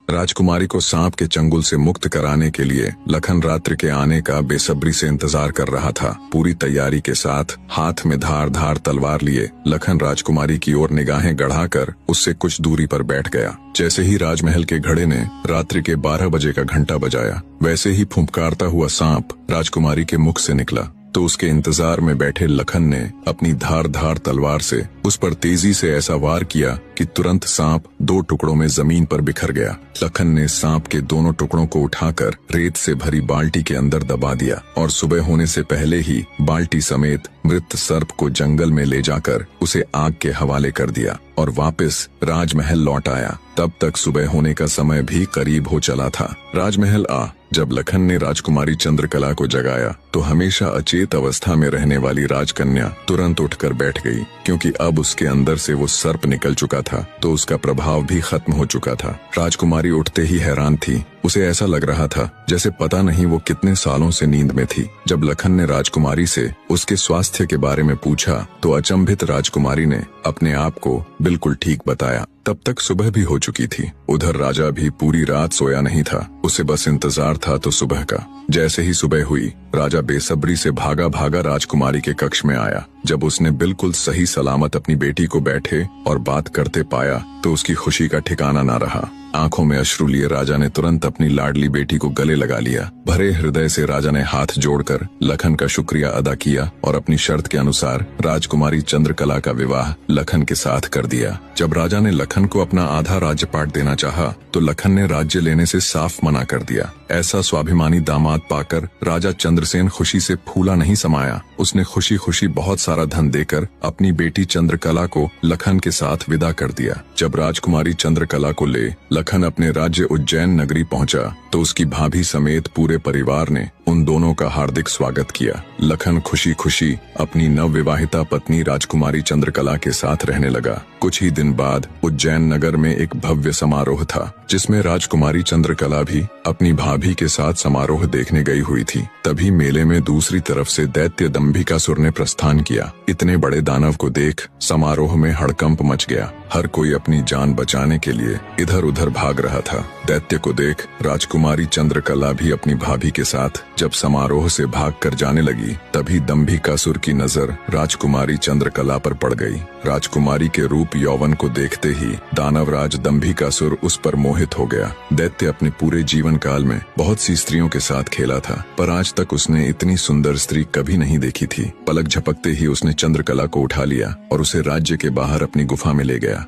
राजकुमारी को सांप के चंगुल से मुक्त कराने के लिए लखन रात्रि के आने का बेसब्री से इंतजार कर रहा था। पूरी तैयारी के साथ हाथ में धार धार तलवार लिए लखन राजकुमारी की ओर निगाहें गढ़ाकर उससे कुछ दूरी पर बैठ गया। जैसे ही राजमहल के घड़े ने रात्रि के 12 बजे का घंटा बजाया, वैसे ही फुंफकारता हुआ सांप राजकुमारी के मुख से निकला तो उसके इंतजार में बैठे लखन ने अपनी धार धार तलवार से उस पर तेजी से ऐसा वार किया कि तुरंत सांप 2 टुकड़ों में जमीन पर बिखर गया। लखन ने सांप के दोनों टुकड़ों को उठाकर रेत से भरी बाल्टी के अंदर दबा दिया और सुबह होने से पहले ही बाल्टी समेत मृत सर्प को जंगल में ले जाकर उसे आग के हवाले कर दिया और वापस राजमहल लौट आया। तब तक सुबह होने का समय भी करीब हो चला था। राजमहल जब लखन ने राजकुमारी चंद्रकला को जगाया तो हमेशा अचेत अवस्था में रहने वाली राजकन्या तुरंत उठकर बैठ गई, क्योंकि अब उसके अंदर से वो सर्प निकल चुका था तो उसका प्रभाव भी खत्म हो चुका था। राजकुमारी उठते ही हैरान थी। उसे ऐसा लग रहा था जैसे पता नहीं वो कितने सालों से नींद में थी। जब लखन ने राजकुमारी से उसके स्वास्थ्य के बारे में पूछा तो अचंभित राजकुमारी ने अपने आप को बिल्कुल ठीक बताया। तब तक सुबह भी हो चुकी थी। उधर राजा भी पूरी रात सोया नहीं था, उसे बस इंतजार था तो सुबह का। जैसे ही सुबह हुई, राजा बेसब्री से भागा भागा राजकुमारी के कक्ष में आया। जब उसने बिल्कुल सही सलामत अपनी बेटी को बैठे और बात करते पाया तो उसकी खुशी का ठिकाना न रहा। आंखों में अश्रु लिए राजा ने तुरंत अपनी लाडली बेटी को गले लगा लिया। भरे हृदय से राजा ने हाथ जोड़कर लखन का शुक्रिया अदा किया और अपनी शर्त के अनुसार राजकुमारी चंद्रकला का विवाह लखन के साथ कर दिया। जब राजा ने लखन को अपना आधा राज्यपाट देना चाहा तो लखन ने राज्य लेने से साफ मना कर दिया। ऐसा स्वाभिमानी दामाद पाकर राजा चंद्रसेन खुशी से फूला नहीं समाया। उसने खुशी खुशी बहुत सारा धन देकर अपनी बेटी चंद्रकला को लखन के साथ विदा कर दिया। जब राजकुमारी चंद्रकला को ले लखन अपने राज्य उज्जैन नगरी पहुंचा तो उसकी भाभी समेत पूरे परिवार ने उन दोनों का हार्दिक स्वागत किया। लखन खुशी खुशी अपनी नवविवाहिता पत्नी राजकुमारी चंद्रकला के साथ रहने लगा। कुछ ही दिन बाद उज्जैन नगर में एक भव्य समारोह था, जिसमें राजकुमारी चंद्रकला भी अपनी भाभी के साथ समारोह देखने गई हुई थी। तभी मेले में दूसरी तरफ से दैत्य दंभिकासुर ने प्रस्थान किया। इतने बड़े दानव को देख समारोह में हड़कंप मच गया। हर कोई अपनी जान बचाने के लिए इधर उधर भाग रहा था। दैत्य को देख राजकुमारी चंद्रकला भी अपनी भाभी के साथ जब समारोह से भागकर जाने लगी, तभी दंभिकासुर की नजर राजकुमारी चंद्रकला पर पड़ गई। राजकुमारी के रूप यौवन को देखते ही दानवराज दंभिकासुर उस पर मोहित हो गया। दैत्य अपने पूरे जीवन काल में बहुत सी स्त्रियों के साथ खेला था, पर आज तक उसने इतनी सुंदर स्त्री कभी नहीं देखी थी। पलक झपकते ही उसने चंद्रकला को उठा लिया और उसे राज्य के बाहर अपनी गुफा में ले गया।